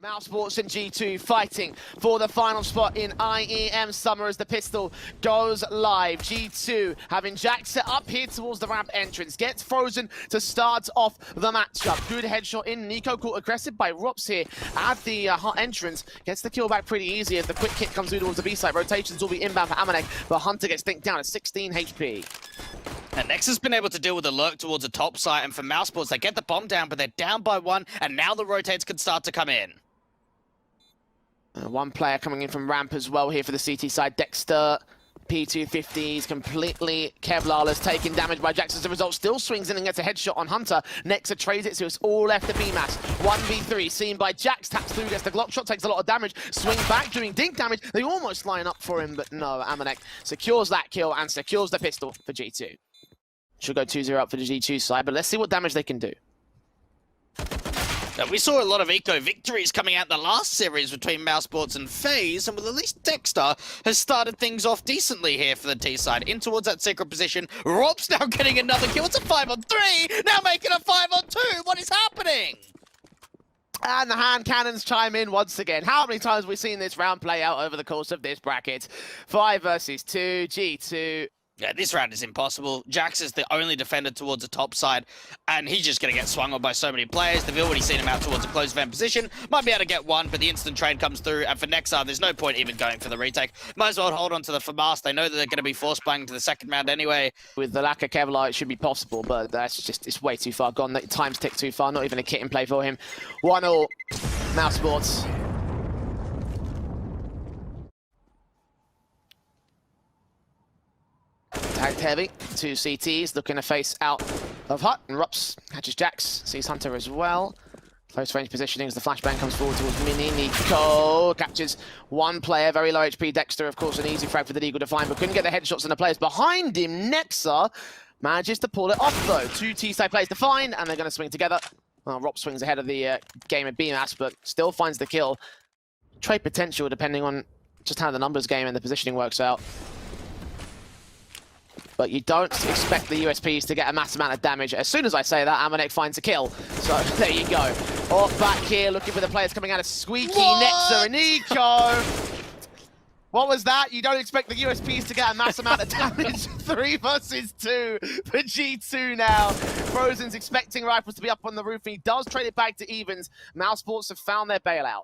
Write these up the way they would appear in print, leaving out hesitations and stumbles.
Mousesports and G2 fighting for the final spot in IEM Summer as the pistol goes live. G2 having Jack set up here towards the ramp entrance. Gets frozen to start off the matchup. Good headshot in. Nico caught aggressive by Rops here at the entrance. Gets the kill back pretty easy as the quick hit comes through towards the B side. Rotations will be inbound for Amanek, but Hunter gets dinked down at 16 HP. And Nex has been able to deal with the lurk towards the top side, and for Mousesports, they get the bomb down, but they're down by one, and now the rotates can start to come in. One player coming in from ramp as well here for the CT side. Dexter, P250s, completely Kevlarless, taking damage by Jax as a result. Still swings in and gets a headshot on Hunter. Nexa trades it, so it's all left to BMAS. 1v3, seen by Jax, taps through, gets the Glock shot, takes a lot of damage. Swing back, doing dink damage. They almost line up for him, but no, Amanek secures that kill and secures the pistol for G2. Should go 2-0 up for the G2 side, but let's see what damage they can do. Now, we saw a lot of eco victories coming out in the last series between Mousesports and FaZe, and with at least Dexter has started things off decently here for the T side. In towards that secret position. Rop's now getting another kill. It's a 5-on-3, now making a 5-on-2. What is happening? And the hand cannons chime in once again. How many times have we seen this round play out over the course of this bracket? 5 versus 2, G2. Yeah, this round is impossible. Jax is the only defender towards the top side, and he's just going to get swung on by so many players. They've already seen him out towards a close event position. Might be able to get one, but the instant trade comes through, and for Nexa, there's no point even going for the retake. Might as well hold on to the FAMAS. They know that they're going to be force playing to the second round anyway. With the lack of Kevlar, it should be possible, but that's just, it's way too far gone. The time's ticked too far, not even a kit in play for him. 1-0, Mousesports. Tagged heavy, 2 CTs, looking to face out of Hut, and Rups catches Jax, sees Hunter as well. Close range positioning as the flashbang comes forward towards Mini. Nico captures one player, very low HP. Dexter, of course, an easy frag for the Eagle to find, but couldn't get the headshots on the players behind him. Nexa manages to pull it off, though. 2 T-side players to find, and they're going to swing together. Well, Rob swings ahead of the game at BMAS, but still finds the kill. Trade potential, depending on just how the numbers game and the positioning works out. But you don't expect the USPs to get a mass amount of damage. As soon as I say that, Amanek finds a kill. So there you go. Off back here, looking for the players coming out of Squeaky, Nexa, and Nico. What was that? You don't expect the USPs to get a mass amount of damage. 3 versus 2 for G2 now. Frozen's expecting rifles to be up on the roof, and he does trade it back to evens. Mousesports have found their bailout.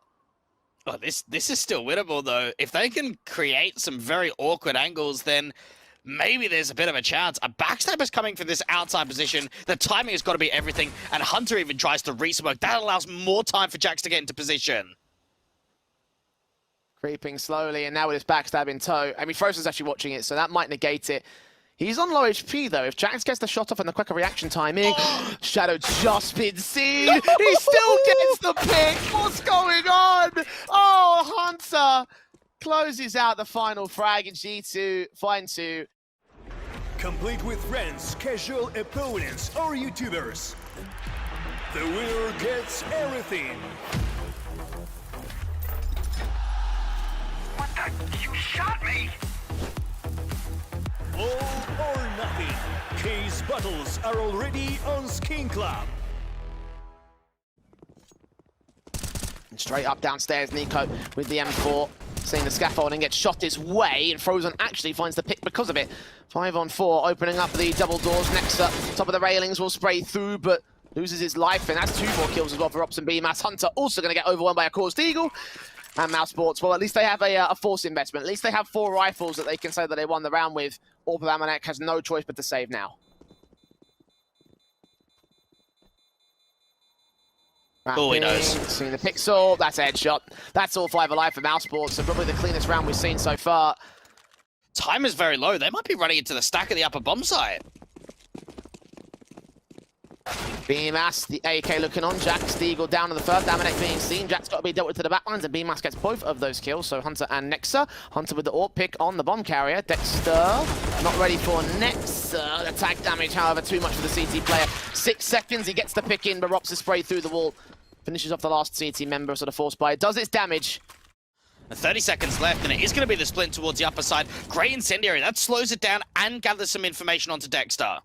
Oh, this is still winnable, though. If they can create some very awkward angles, then maybe there's a bit of a chance. A backstabber's coming from this outside position. The timing has got to be everything, and Hunter even tries to re-smoke. That allows more time for Jax to get into position. Creeping slowly, and now with his backstab in tow. I mean, Frozen's actually watching it, so that might negate it. He's on low HP, though. If Jax gets the shot off and the quicker reaction timing, Shadow just been seen. He still gets the pick. What's going on? Oh, Hunter closes out the final frag, and G2 find 2. Complete with friends, casual opponents, or YouTubers. The winner gets everything. What the? You shot me! All or nothing. Case battles are already on Skin Club. And straight up downstairs, Nico with the M4. Seeing the scaffolding get shot his way, and Frozen actually finds the pick because of it. 5-on-4, opening up the double doors. Nexa, top of the railings, will spray through, but loses his life, and that's 2 more kills as well for Ops and BMAS. Hunter also going to get overwhelmed by a Caused Eagle. And Mousesports, well, at least they have a force investment. At least they have 4 rifles that they can say that they won the round with. Orphan Amanek has no choice but to save now. Oh, he knows. Seeing the pixel, that's a headshot. That's all 5 alive for Mousesports, so probably the cleanest round we've seen so far. Time is very low. They might be running into the stack of the upper bomb site. BMAS, the AK looking on. Jax, the Eagle down to the first. Amanek being seen. Jack's got to be dealt with to the backlines, and BMAS gets both of those kills. So Hunter and Nexa. Hunter with the AWP pick on the bomb carrier. Dexter, not ready for Nexa. The tag damage, however, too much for the CT player. 6 seconds, he gets the pick in, but Rops is sprayed through the wall. Finishes off the last CT member, sort of forced by it. Does its damage. 30 seconds left, and it is going to be the splint towards the upper side. Great incendiary. That slows it down and gathers some information onto Dexter.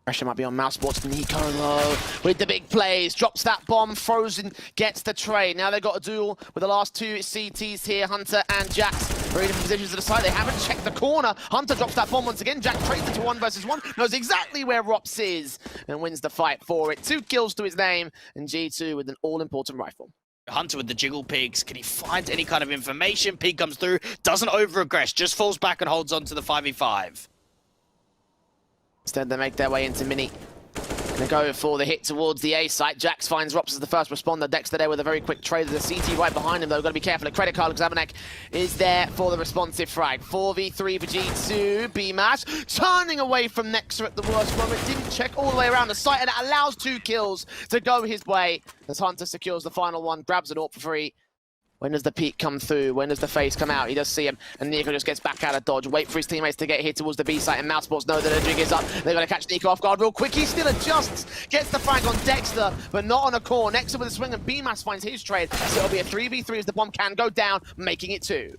Pressure might be on Mousesports. Nico though, with the big plays, drops that bomb. Frozen gets the trade. Now they've got a duel with the last two CTs here, Hunter and Jax. Very different positions to the side. They haven't checked the corner. Hunter drops that bomb once again. Jax trades it to 1 versus 1. Knows exactly where Rops is and wins the fight for it. 2 kills to his name, and G2 with an all-important rifle. Hunter with the jiggle pigs. Can he find any kind of information? Pig comes through, doesn't over-aggress, just falls back and holds on to the 5v5. Instead, they make their way into Mini. They go for the hit towards the A site. Jax finds Rops as the first responder. Dexter there with a very quick trade. There's a CT right behind him, though. Got to be careful. A credit card because Amanek is there for the responsive frag. 4v3 for G2. B-Mash turning away from Nexa at the worst moment. Didn't check all the way around the site, and it allows 2 kills to go his way as Hunter secures the final one, grabs an AWP for free. When does the peek come through? When does the face come out? He does see him, and Nico just gets back out of dodge. Wait for his teammates to get here towards the B site, and Mousesports know that the jig is up. They're going to catch Nico off guard real quick. He still adjusts, gets the frag on Dexter, but not on a core. Nexa with a swing, and B-Mass finds his trade. So it'll be a 3v3 as the bomb can go down, making it 2.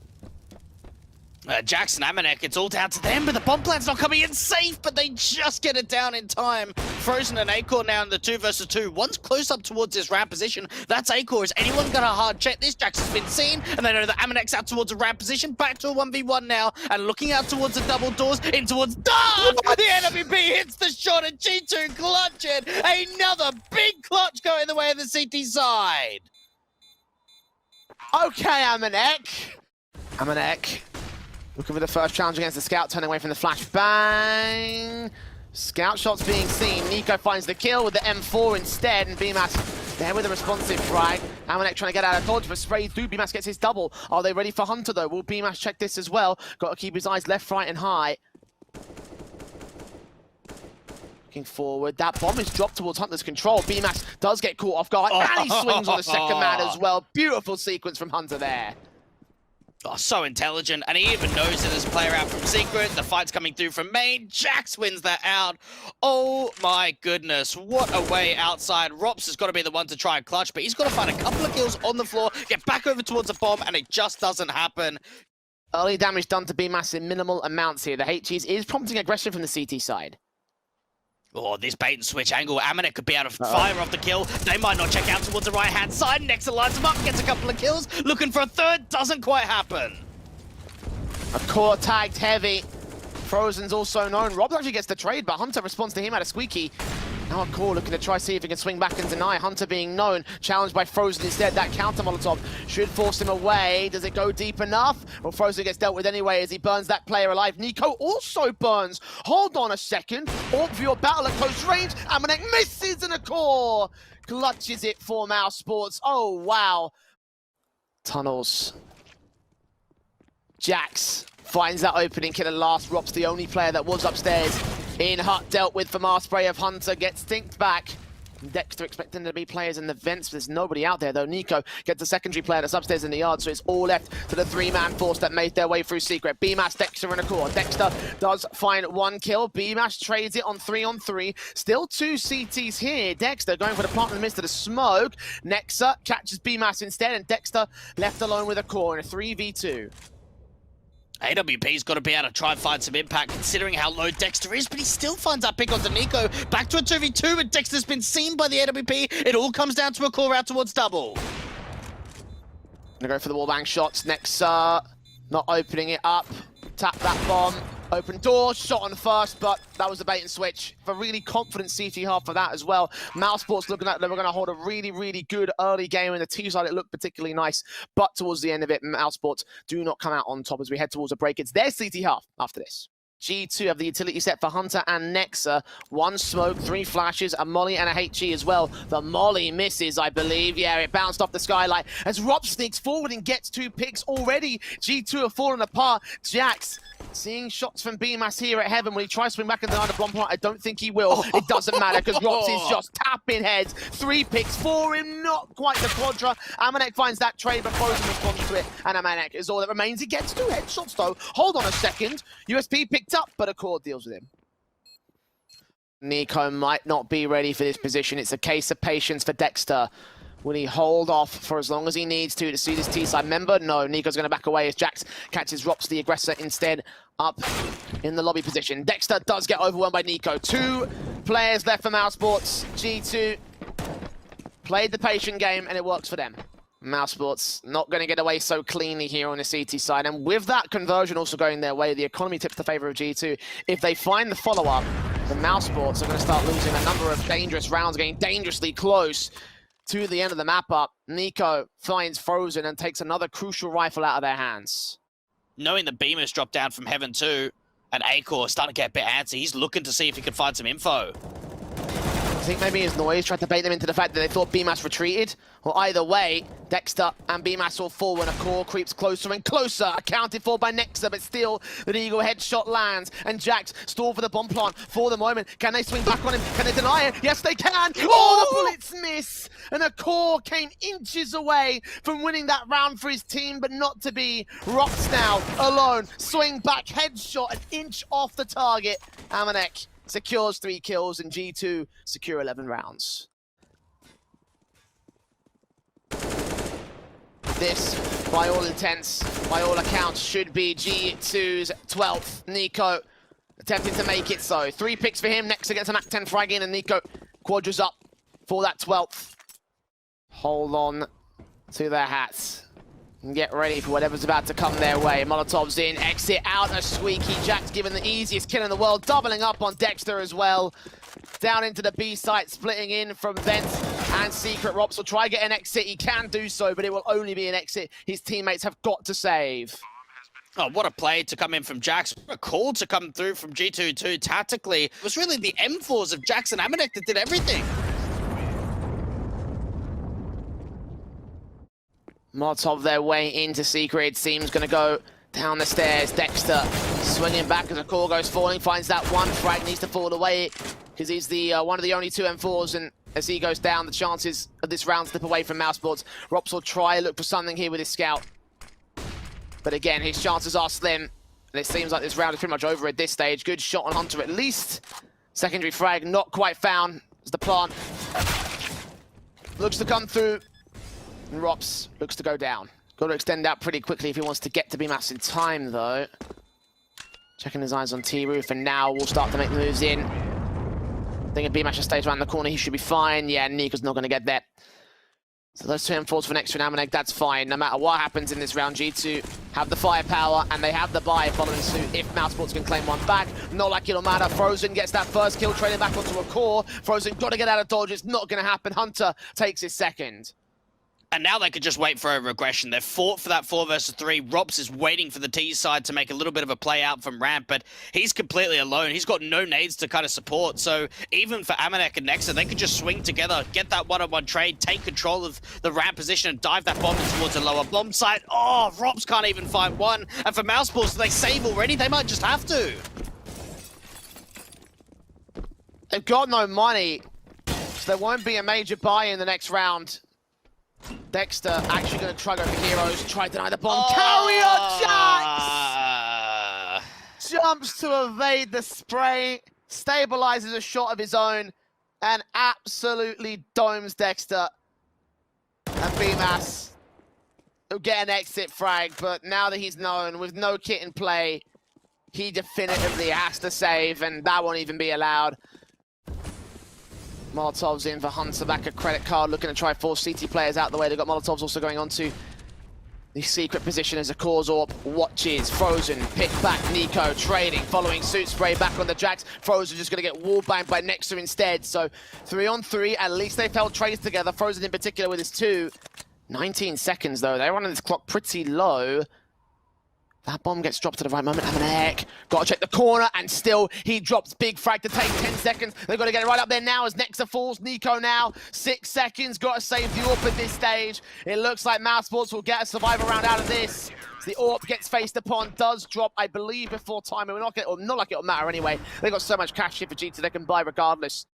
Jax and Amanek, it's all down to them, but the bomb plan's not coming in safe, but they just get it down in time. Frozen and Acor now in the 2 versus 2. One's close up towards this ramp position. That's Acor. Is anyone going to hard check this? Jax has been seen, and they know that Amanek's out towards a ramp position. Back to a 1v1 now, and looking out towards the double doors, in towards Dark! The NWP hits the shot, and G2 clutch it. Another big clutch going the way of the CT side. Okay, Amanek. Looking for the first challenge against the Scout, turning away from the flash. Bang! Scout shots being seen. Nico finds the kill with the M4 instead, and B-Mass there with a responsive frag. Amanek trying to get out of dodge, but sprayed through. B-Mass gets his double. Are they ready for Hunter, though? Will B-Mass check this as well? Got to keep his eyes left, right, and high. Looking forward. That bomb is dropped towards Hunter's control. B-Mass does get caught off guard, and he swings on the second man as well. Beautiful sequence from Hunter there. Oh, so intelligent, and he even knows that there's a player out from Secret. The fight's coming through from main. Jax wins that out. Oh my goodness, what a way outside. Rops has got to be the one to try and clutch, but he's got to find a couple of kills on the floor, get back over towards the bomb, and it just doesn't happen. Early damage done to B-Mass in minimal amounts here. The HGs is prompting aggression from the CT side. Oh, this bait and switch angle. Amanek could be able to fire off the kill. They might not check out towards the right-hand side. Nexa lines him up, gets a couple of kills. Looking for a third, doesn't quite happen. A core tagged heavy. Frozen's also known. Rob actually gets the trade, but Hunter responds to him at a squeaky. Now a core looking to try see if he can swing back and deny. Hunter being known, challenged by Frozen instead. That counter Molotov should force him away. Does it go deep enough? Well, Frozen gets dealt with anyway as he burns that player alive. Nico also burns. Hold on a second. AWP for your battle at close range. Amanek misses and a core clutches it for Mousesports. Oh, wow. Tunnels. Jax finds that opening kill at last. Rob's the only player that was upstairs. In Hut, dealt with from our spray of Hunter, gets stinked back. Dexter expecting there to be players in the vents, but there's nobody out there though. Nico gets a secondary player that's upstairs in the yard, so it's all left to the 3-man force that made their way through Secret. B-Mash, Dexter, and a core. Dexter does find 1 kill. B-Mash trades it on 3-on-3. Still 2 CTs here. Dexter going for the plant in the midst of the smoke. Nexa catches B-Mash instead, and Dexter left alone with a core in a 3v2. AWP's got to be able to try and find some impact considering how low Dexter is, but he still finds that pick onto Nico. Back to a 2v2, and Dexter's been seen by the AWP. It all comes down to a call out towards double. Gonna go for the wallbang shots. Nexa not opening it up. Tap that bomb. Open door, shot on the first, but that was a bait and switch. A really confident CT half for that as well. Mousesports looking like they were going to hold a really, really good early game in the T side. It looked particularly nice, but towards the end of it, Mousesports do not come out on top as we head towards a break. It's their CT half after this. G2 have the utility set for Hunter and Nexa. 1 smoke, 3 flashes, a molly and a HE as well. The molly misses, I believe. Yeah, it bounced off the skylight as Rob sneaks forward and gets 2 picks already. G2 are falling apart. Jax seeing shots from B-Mass here at Heaven. Will he try to swing back and deny the bomb point? I don't think he will. It doesn't matter because Rops is just tapping heads. 3 picks for him, not quite the quadra. Amanek finds that trade, but Frozen responds to it. And Amanek is all that remains. He gets 2 headshots though. Hold on a second. USP picked up, but a core deals with him. Nico might not be ready for this position. It's a case of patience for Dexter. Will he hold off for as long as he needs to see this T-side member? No, Nico's going to back away as Jax catches Rops, the aggressor, instead up in the lobby position. Dexter does get overwhelmed by Nico. 2 players left for Mousesports. G2 played the patient game, and it works for them. Mousesports not going to get away so cleanly here on the CT side, and with that conversion also going their way, the economy tips the favor of G2. If they find the follow-up, the Mousesports are going to start losing a number of dangerous rounds, getting dangerously close to the end of the map up. Nico finds Frozen and takes another crucial rifle out of their hands. Knowing the Beamers dropped down from Heaven too, and Acor starting to get a bit antsy, he's looking to see if he can find some info. I think maybe his noise tried to bait them into the fact that they thought BMAS retreated. Well, either way, Dexter and BMAS all fall when a core creeps closer and closer. Accounted for by Nexa, but still, the Eagle headshot lands. And Jax stall for the bomb plant for the moment. Can they swing back on him? Can they deny it? Yes, they can! Oh, the bullets miss! And a core came inches away from winning that round for his team, but not to be. Rops now, alone. Swing back, headshot, an inch off the target. Amanek secures 3 kills, and G2 secure 11 rounds. This, by all intents, by all accounts, should be G2's 12th. Nico attempting to make it so. 3 picks for him, next against an Act 10 frag in, and Nico quadras up for that 12th. Hold on to their hats and get ready for whatever's about to come their way. Molotov's in, exit out, a squeaky. Jack's given the easiest kill in the world, doubling up on Dexter as well. Down into the B site, splitting in from Vent and Secret. Rops will try get an exit. He can do so, but it will only be an exit his teammates have got to save. Oh, what a play to come in from Jax. What a call to come through from G2 too. Tactically, it was really the M4s of Jax and Amanek that did everything. Molotov their way into Secret. It seems going to go down the stairs. Dexter swinging back as a core goes falling. Finds that one frag, needs to fall away because he's the one of the only 2 M4s. And as he goes down, the chances of this round slip away from Mousesports. Rops will try look for something here with his scout. But again, his chances are slim. And it seems like this round is pretty much over at this stage. Good shot on Hunter at least. Secondary frag not quite found as the plant looks to come through. And Rops looks to go down. Got to extend out pretty quickly if he wants to get to BMAS in time, though. Checking his eyes on T-Roof, and now we'll start to make the moves in. I think if BMAS just stays around the corner, he should be fine. Yeah, Nico's not going to get there. So those 2 M4s for next to Amanek, that's fine. No matter what happens in this round, G2 have the firepower, and they have the buy following suit if Mousesports can claim one back. Not like it'll matter. Frozen gets that first kill, trading back onto a core. Frozen got to get out of dodge. It's not going to happen. Hunter takes his second. And now they could just wait for a regression. They've fought for that 4 versus 3. Rops is waiting for the T side to make a little bit of a play out from ramp, but he's completely alone. He's got no nades to kind of support. So even for Amanek and Nexa, they could just swing together, get that one-on-one trade, take control of the ramp position, and dive that bomb in towards a lower bomb site. Oh, Rops can't even find one. And for Mousesports, they save already. They might just have to. They've got no money, so there won't be a major buy in the next round. Dexter actually going to try go for heroes, try to deny the bomb. Carrier Jax! Jumps to evade the spray, stabilizes a shot of his own, and absolutely domes Dexter. And BMAS will get an exit frag, but now that he's known, with no kit in play, he definitively has to save, and that won't even be allowed. Molotov's in for Hunter, back at credit card, looking to try force CT players out the way. They've got Molotov's also going on to the secret position as a cause orb watches. Frozen, pick back, Nico trading, following suit spray back on the Jax. Frozen just going to get wallbanged by Nexa instead. So 3 on 3, at least they've held trades together. Frozen in particular with his 2. 19 seconds though, they're running this clock pretty low. That bomb gets dropped at the right moment. Amanek got to check the corner, and still he drops big frag to take 10 seconds. They've got to get it right up there now as Nexa falls. Nico now 6 seconds. Got to save the AWP at this stage. It looks like Mousesports will get a survivor round out of this. The AWP gets faced upon, does drop, I believe, before time. We're not getting, or not like it'll matter anyway. They've got so much cash here for G2 they can buy regardless.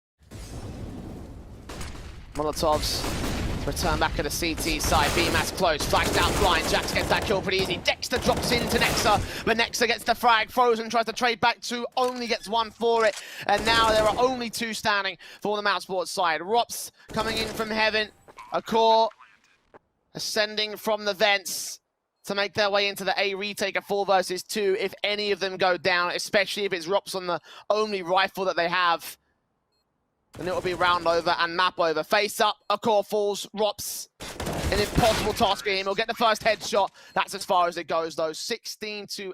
Molotovs return back to the CT side. BMAS close, flagged out blind. Jax gets that kill pretty easy. Dexter drops into Nexa, but Nexa gets the frag. Frozen tries to trade back 2, only gets 1 for it. And now there are only 2 standing for the Mousesports side. Rops coming in from heaven. A core ascending from the vents to make their way into the A retake of 4 versus 2. If any of them go down, especially if it's Rops on the only rifle that they have. and it will be round over and map over. Face up, a core falls, Rops. An impossible task for him. He'll get the first headshot. That's as far as it goes, though. 16-8,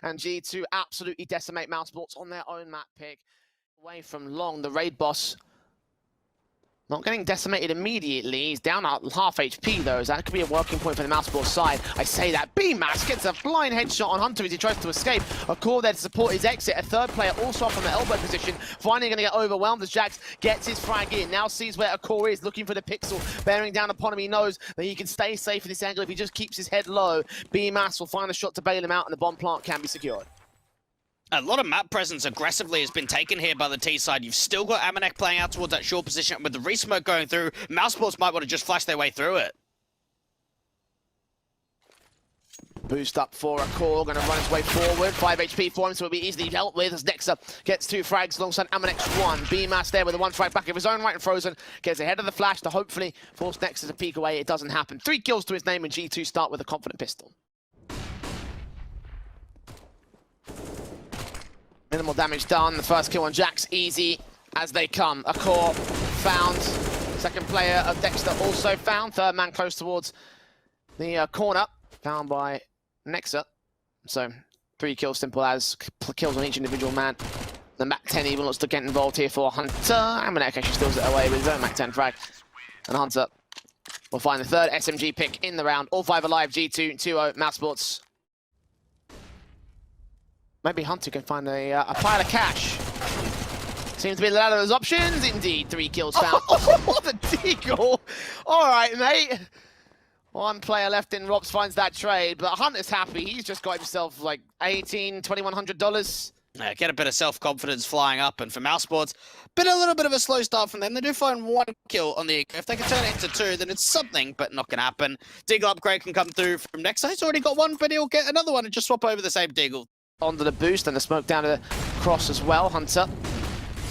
and G2 absolutely decimate Mousesports on their own map pick. Away from long, the raid boss not getting decimated immediately. He's down at half HP, though, so that could be a working point for the Mousesports side. I say that. B-Mass gets a blind headshot on Hunter as he tries to escape. A core there to support his exit. A third player also up from the elbow position. Finally going to get overwhelmed as Jax gets his frag in. Now sees where a core is, looking for the pixel. Bearing down upon him, he knows that he can stay safe in this angle if he just keeps his head low. B-Mass will find a shot to bail him out, and the bomb plant can be secured. A lot of map presence aggressively has been taken here by the T side. You've still got Amanek playing out towards that short position. With the resmoke going through, Mousesports might want to just flash their way through it. Boost up for a core, going to run his way forward. 5 HP for him, so it'll be easily dealt with as Nexa gets 2 frags alongside Amanek's 1. B-Mass there with a 1 frag back of his own right and Frozen. Gets ahead of the flash to hopefully force Nexa to peek away. It doesn't happen. 3 kills to his name, and G2 start with a confident pistol. Minimal damage done. The first kill on Jax, easy as they come. A core found. Second player of Dexter also found. Third man close towards the corner, found by Nexa. So 3 kills, simple as kills on each individual man. The Mac 10 even looks to get involved here for Hunter. Amanek actually steals it away with his own Mac 10 frag. And Hunter will find the third SMG pick in the round. All 5 alive, G2, 2-0, Mousesports. Maybe Hunter can find a pile of cash. Seems to be a lot of those options. Indeed, 3 kills found. Oh, the deagle. All right, mate. 1 player left in. Robs finds that trade, but Hunter's happy. He's just got himself like $2,100. Get a bit of self-confidence flying up, and for Mousesports, been a little bit of a slow start from them. They do find 1 kill on the Eco. If they can turn it into 2, then it's something, but not gonna happen. Deagle upgrade can come through from Nexa. He's already got 1, but he'll get another one and just swap over the same Deagle. Onto the boost and the smoke down to the cross as well. Hunter.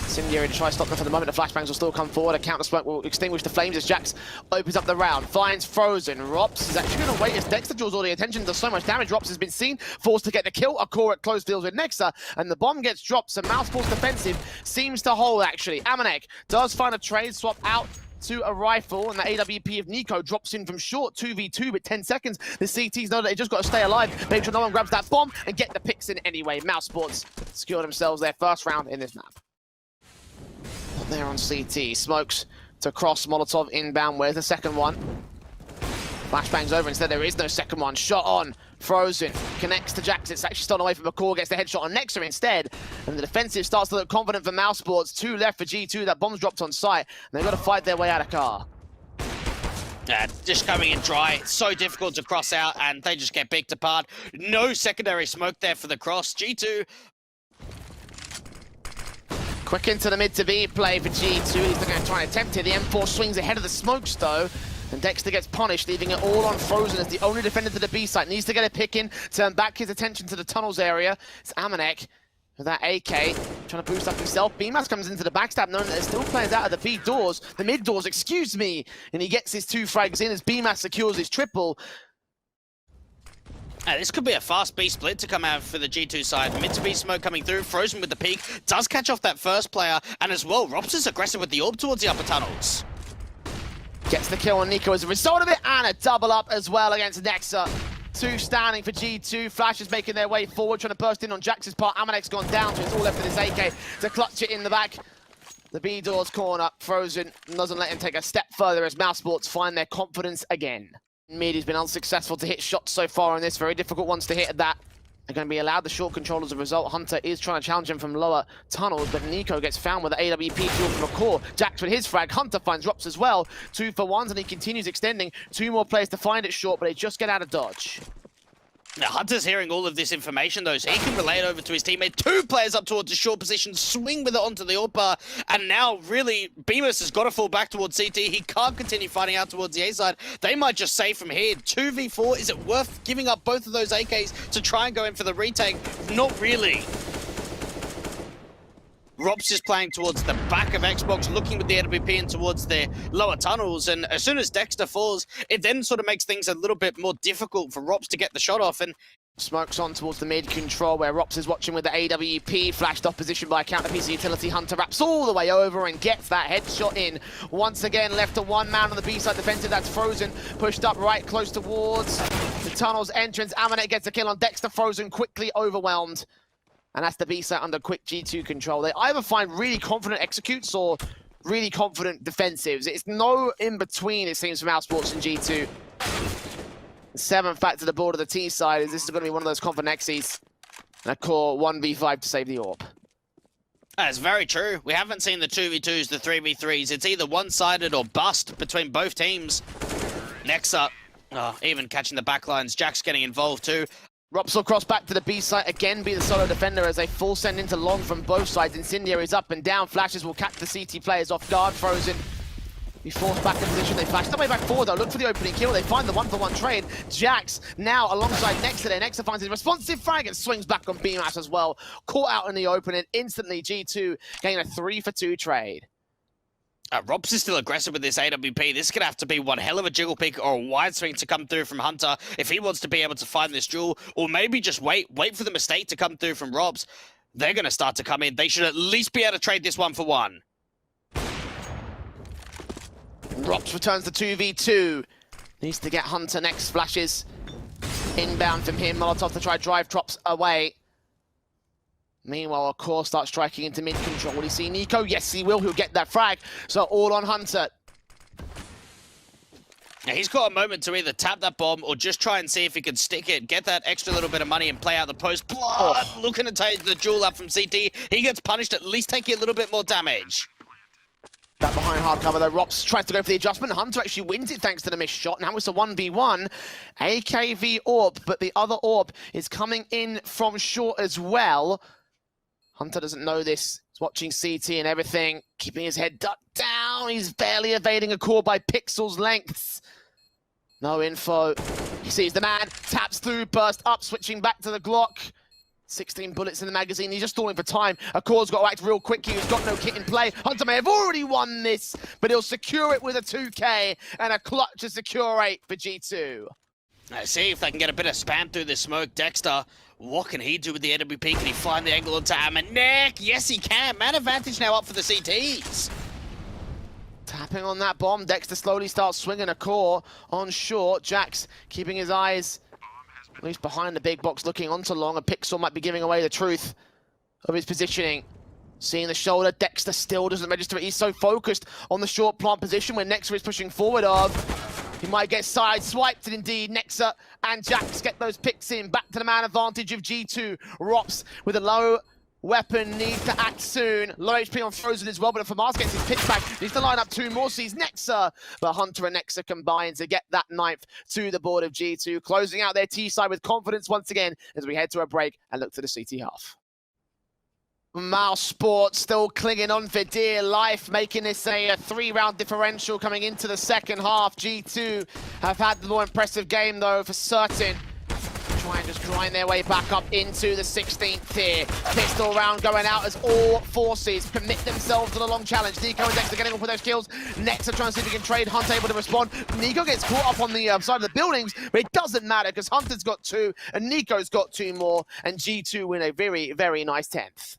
Incendiary to try to stop them for the moment. The flashbangs will still come forward. A counter smoke will extinguish the flames as Jax opens up the round. Finds Frozen. Rops is actually going to wait as Dexter draws all the attention. Does so much damage. Rops has been seen. Forced to get the kill. A core at close fields with Nexa. And the bomb gets dropped. So Mousesports defensive seems to hold actually. Amanek does find a trade swap out to a rifle, and the AWP of Nico drops in from short, 2v2 with 10 seconds. The CTs know that they just got to stay alive, make sure no one grabs that bomb, and get the picks in anyway. Mousesports secure themselves their first round in this map. There on CT, smokes to cross, Molotov inbound. Where's the second one? Flashbangs over, instead there is no second one. Shot on, Frozen, connects to Jax. It's actually stolen away from a core, gets the headshot on Nexa instead. And the defensive starts to look confident for Mousesports. 2 left for G2, that bomb's dropped on site. And they've got to fight their way out of car. Just coming in dry, it's so difficult to cross out, and they just get picked apart. No secondary smoke there for the cross. G2. Quick into the mid to B play for G2. He's going to try and attempt it. The M4 swings ahead of the smokes though. And Dexter gets punished, leaving it all on Frozen as the only defender to the B site. Needs to get a pick in, turn back his attention to the tunnels area. It's Amanek with that AK, trying to boost up himself. B-Mass comes into the backstab, knowing that there's still players out of the B doors, the mid doors, excuse me. And he gets his 2 frags in as B-Mass secures his triple. This could be a fast B split to come out for the G2 side. Mid to B smoke coming through, Frozen with the peak, does catch off that first player, and as well, Rops is aggressive with the orb towards the upper tunnels. Gets the kill on Nico as a result of it, and a double up as well against Nexa. 2 standing for G2. Flash is making their way forward, trying to burst in on Jax's part. Amanek's gone down, so it's all left for this AK to clutch it in the back. The B doors corner, Frozen doesn't let him take a step further as Mousesports find their confidence again. Mid has been unsuccessful to hit shots so far on this, very difficult ones to hit at that. They're going to be allowed the short control as a result. Hunter is trying to challenge him from lower tunnels, but Nico gets found with the AWP fuel from a core. Jax with his frag. Hunter finds Rops as well. 2 for 1s, and he continues extending. 2 more players to find it short, but they just get out of dodge. Now, Hunter's hearing all of this information, though, so he can relay it over to his teammate. 2 players up towards the short position, swing with it onto the orb bar, and now, really, Bemis has got to fall back towards CT. He can't continue fighting out towards the A side. They might just save from here. 2v4, is it worth giving up both of those AKs to try and go in for the retake? Not really. Rops is playing towards the back of Xbox, looking with the AWP in towards the lower tunnels, and as soon as Dexter falls, it then sort of makes things a little bit more difficult for Rops to get the shot off, and Smokes on towards the mid control where Rops is watching with the AWP, flashed off position by a counter piece of utility. Hunter wraps all the way over and gets that headshot in. Once again, left to one man on the B-side defensive, that's Frozen, pushed up right close towards the tunnel's entrance. Amanek gets a kill on Dexter, Frozen quickly overwhelmed. And that's the B-side under quick G2 control. They either find really confident executes or really confident defensives. It's no in-between, it seems, from Mousesports and G2. 7th back to the board of the T side, as this is going to be one of those confident X's. And a core 1v5 to save the orb. That's very true. We haven't seen the 2v2s, the 3v3s. It's either one-sided or bust between both teams. Nexa, even catching the backlines. Jack's getting involved too. Rops will cross back to the B side, again be the solo defender as they full send into long from both sides. Incendiary's up and down, flashes will catch the CT players off guard. Frozen be forced back in position. They flash the way back forward though, look for the opening kill. They find the 1-for-1 trade. Jax now alongside Nexa there. Nexa finds his responsive frag and swings back on BMAS as well. Caught out in the open and instantly G2 getting a 3-for-2 trade. Robs is still aggressive with this AWP. This is going to have to be one hell of a jiggle pick or a wide swing to come through from Hunter if he wants to be able to find this duel, or maybe just wait for the mistake to come through from Robs. They're going to start to come in. They should at least be able to trade this 1-for-1. Rops returns to 2v2. Needs to get Hunter next. Flashes inbound from him. Molotov to try drive drops away. Meanwhile, a core starts striking into mid-control. Will he see Nico? Yes, he will. He'll get that frag. So all on Hunter. Now, he's got a moment to either tap that bomb or just try and see if he can stick it, get that extra little bit of money and play out the post. Blood looking to take the duel up from CT. He gets punished, at least taking a little bit more damage. Back behind hard cover though, Rops tries to go for the adjustment. Hunter actually wins it thanks to the missed shot. Now it's a 1v1. AKV orb, but the other orb is coming in from short as well. Hunter doesn't know this. He's watching CT and everything, keeping his head ducked down. He's barely evading a core by pixels lengths. No info. He sees the man, taps through, burst up, switching back to the Glock. 16 bullets in the magazine. He's just stalling for time. A core's got to act real quick. He's got no kit in play. Hunter may have already won this, but he'll secure it with a 2K and a clutch to secure 8 for G2. Let's see if they can get a bit of spam through this smoke. Dexter, what can he do with the AWP? Can he find the angle onto Amanek? Yes, he can. Man advantage now up for the CTs. Tapping on that bomb. Dexter slowly starts swinging a core on short. Jax keeping his eyes at least behind the big box, looking onto long. A Pixel might be giving away the truth of his positioning. Seeing the shoulder, Dexter still doesn't register it. He's so focused on the short plant position when Nexa is pushing forward of. He might get side swiped, and indeed Nexa and Jax get those picks in. Back to the man advantage of G2. Rops with a low weapon, needs to act soon. Low HP on Frozen as well, but if Famas gets his pitch back, needs to line up 2 more, sees Nexa. But Hunter and Nexa combine to get that 9th to the board of G2, closing out their T side with confidence once again as we head to a break and look to the CT half. Mousesports still clinging on for dear life, making this a 3-round differential coming into the second half. G2 have had the more impressive game though, for certain. Try and just grind their way back up into the 16th tier. Pistol round going out as all forces commit themselves to the long challenge. Nico and Dexter getting up with those kills. Nexa trying to see if he can trade. Hunter able to respond. Nico gets caught up on the side of the buildings, but it doesn't matter because Hunter's got 2 and Nico's got 2 more, and G2 win a very, very nice 10th.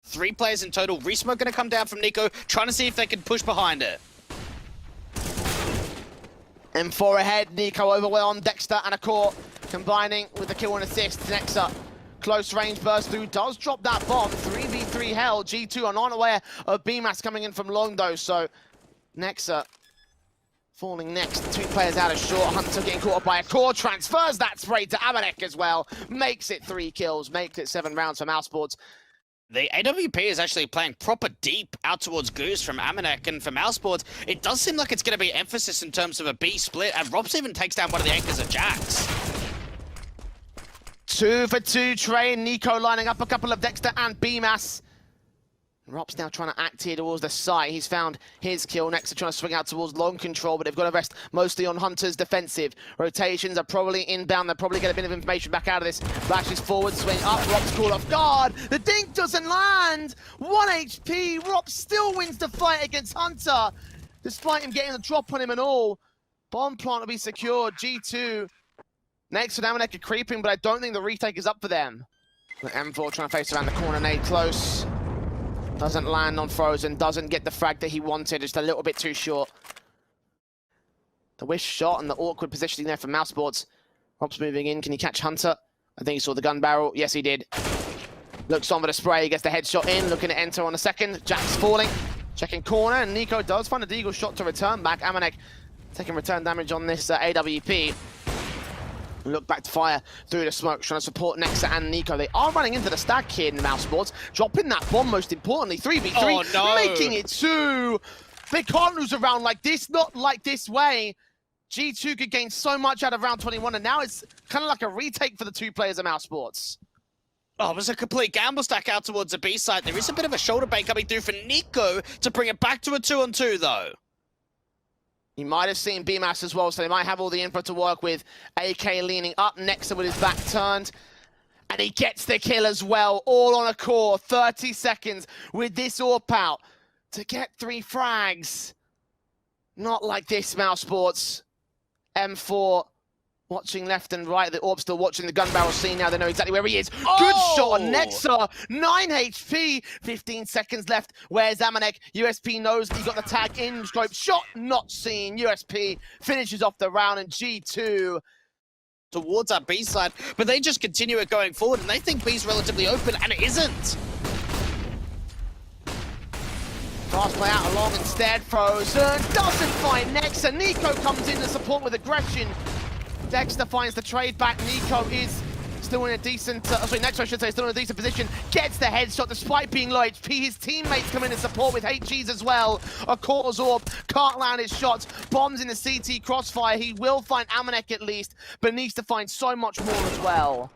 3 players in total. Resmoke going to come down from Nico, trying to see if they can push behind it. M4 ahead, Nico overwhelmed, Dexter and a core combining with the kill and assist. Nexa, close range burst through, does drop that bomb. 3v3 hell. G2 are not aware of BMAS coming in from long though, so Nexa falling next. 2 players out of short. Hunter getting caught up by a core, transfers that spray to Amanek as well. Makes it 3 kills, makes it 7 rounds for Mousesports. The AWP is actually playing proper deep out towards Goose from Amanek, and for Mousesports, it does seem like it's going to be emphasis in terms of a B split, and Robs even takes down one of the anchors of Jax. 2-for-2 train. Nico lining up a couple of Dexter and BMAS. Rob's now trying to act here towards the site. He's found his kill. Next, trying to swing out towards long control, but they've got to rest mostly on Hunter's defensive. Rotations are probably inbound. They'll probably get a bit of information back out of this. Flashes forward, swing up. Rob's called off guard. The dink doesn't land. 1 HP. Rob still wins the fight against Hunter, despite him getting a drop on him and all. Bomb plant will be secured. G2 Next to Amanek are creeping, but I don't think the retake is up for them. M4 trying to face around the corner, nade close. Doesn't land on Frozen, doesn't get the frag that he wanted, just a little bit too short. The wish shot and the awkward positioning there from Mousesports. Rob's moving in, can he catch Hunter? I think he saw the gun barrel, yes he did. Looks on for the spray, gets the headshot in, looking to enter on a second. Jack's falling, checking corner, and Nico does find a deagle shot to return back. Amanek taking return damage on this AWP. Look back to fire through the smoke, trying to support Nexa and Nico. They are running into the stack here in Mousesports, dropping that bomb most importantly. 3v3, oh, no. making it 2. They can't lose a round like this, not like this way. G2 could gain so much out of round 21, and now it's kind of like a retake for the 2 players of Mousesports. Oh, it was a complete gamble stack out towards the B side. There is a bit of a shoulder bait coming through for Nico to bring it back to a 2-on-2, though. You might have seen BMAS as well, so they might have all the info to work with. AK leaning up, Nexa with his back turned. And he gets the kill as well, all on a core. 30 seconds with this AWP out to get 3 frags. Not like this, Mousesports. M4 watching left and right. The AWP still watching the gun barrel scene now. They know exactly where he is. Oh! Good shot on Nexa. 9 HP. 15 seconds left. Where's Amanek? USP knows he got the tag in scope. Shot not seen. USP finishes off the round, and G2 towards that B side, but they just continue it going forward, and they think B's relatively open, and it isn't. Fast play out along instead. Frozen doesn't find Nexa. Nico comes in to support with aggression. Dexter finds the trade back. Nico is still in a decent, Nexa I should say, still in a decent position. Gets the headshot despite being low HP. His teammates come in and support with HGs as well. A quarters AWP, can't land his shots. Bombs in the CT crossfire. He will find Amanek at least, but needs to find so much more as well.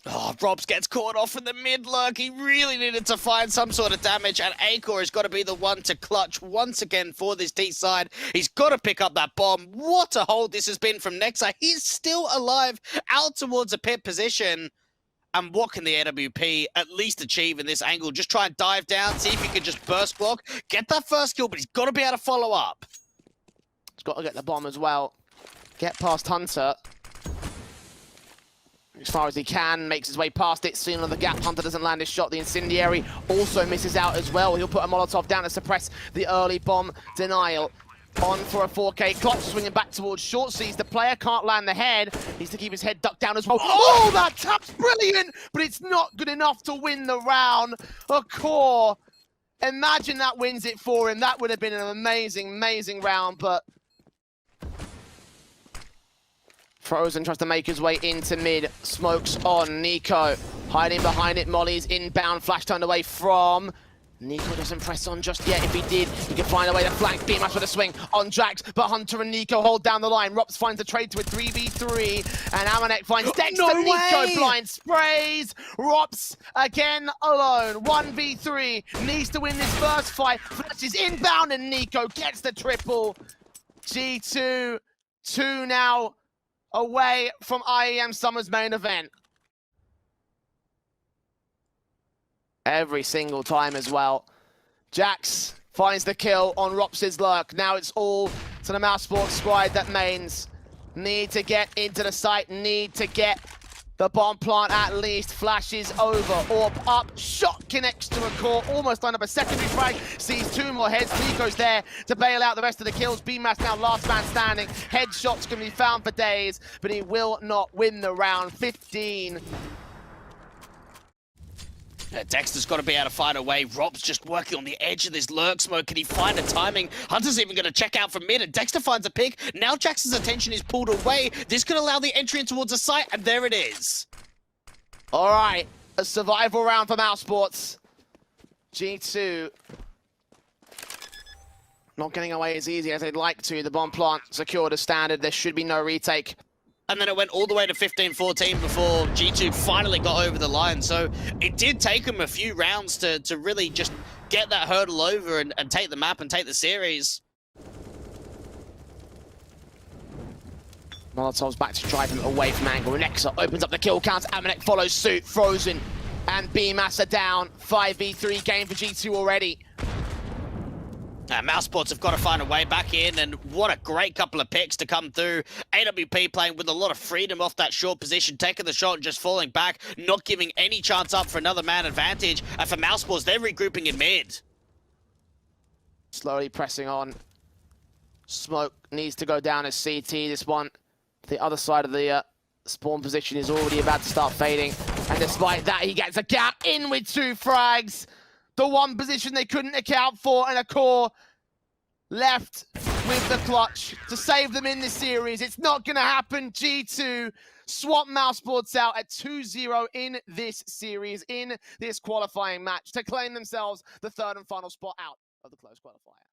Oh, Robs gets caught off in the mid lurk. He really needed to find some sort of damage, and Acor has got to be the one to clutch once again for this T side. He's got to pick up that bomb. What a hold this has been from Nexa. He's still alive, out towards a pit position. And what can the AWP at least achieve in this angle? Just try and dive down, see if he can just burst block, get that first kill, but he's got to be able to follow up. He's got to get the bomb as well. Get past Hunter as far as he can, makes his way past it, seeing on the gap. Hunter doesn't land his shot. The incendiary also misses out as well. He'll put a Molotov down to suppress the early bomb denial. On for a 4K clock, swinging back towards short seas. The player can't land the head. Needs to keep his head ducked down as well. Oh, that tap's brilliant, but it's not good enough to win the round. A core. Imagine that wins it for him. That would have been an amazing, amazing round, but Frozen tries to make his way into mid. Smokes on Nico. Hiding behind it. Molly's inbound. Flash turned away from. Nico doesn't press on just yet. If he did, he could find a way to flank. BMAS with a swing on Jax, but Hunter and Nico hold down the line. Rops finds a trade to a 3v3, and Amanek finds Dexter. No Nico way! blind sprays. Rops again alone. 1v3. Needs to win this first fight. Flashes inbound, and Nico gets the triple. G2, 2 now away from IEM Summer's main event. Every single time as well. Jax finds the kill on Rops' lurk. Now it's all to the Mousesports squad that mains. Need to get into the site, need to get the bomb plant at least. Flashes over, AWP up, shot connects to a core, almost lined up a secondary frag, sees 2 more heads. Nico's there to bail out the rest of the kills. BMAS now last man standing. Headshots can be found for days, but he will not win the round. 15. Dexter's got to be able to find a way. Rob's just working on the edge of this lurk smoke. Can he find a timing? Hunter's even going to check out from mid, and Dexter finds a pick. Now Jackson's attention is pulled away. This could allow the entry in towards the site, and there it is. All right, a survival round for Mousesports. G2 not getting away as easy as they'd like to. The bomb plant secured as standard. There should be no retake. And then it went all the way to 15-14 before G2 finally got over the line. So it did take them a few rounds to really just get that hurdle over and take the map and take the series. Molotov's back to drive him away from angle. Nexa opens up the kill count. Amanek follows suit. Frozen and BMAS are down. 5v3 game for G2 already. Mousesports have got to find a way back in, and what a great couple of picks to come through. AWP playing with a lot of freedom off that short position, taking the shot and just falling back, not giving any chance up for another man advantage. And for Mousesports, they're regrouping in mid. Slowly pressing on. Smoke needs to go down as CT. This one, the other side of the spawn position is already about to start fading. And despite that, he gets a gap in with 2 frags. The one position they couldn't account for, and a core left with the clutch to save them in this series. It's not going to happen. G2 swap Mousesports out at 2-0 in this series, in this qualifying match, to claim themselves the 3rd and final spot out of the close qualifier.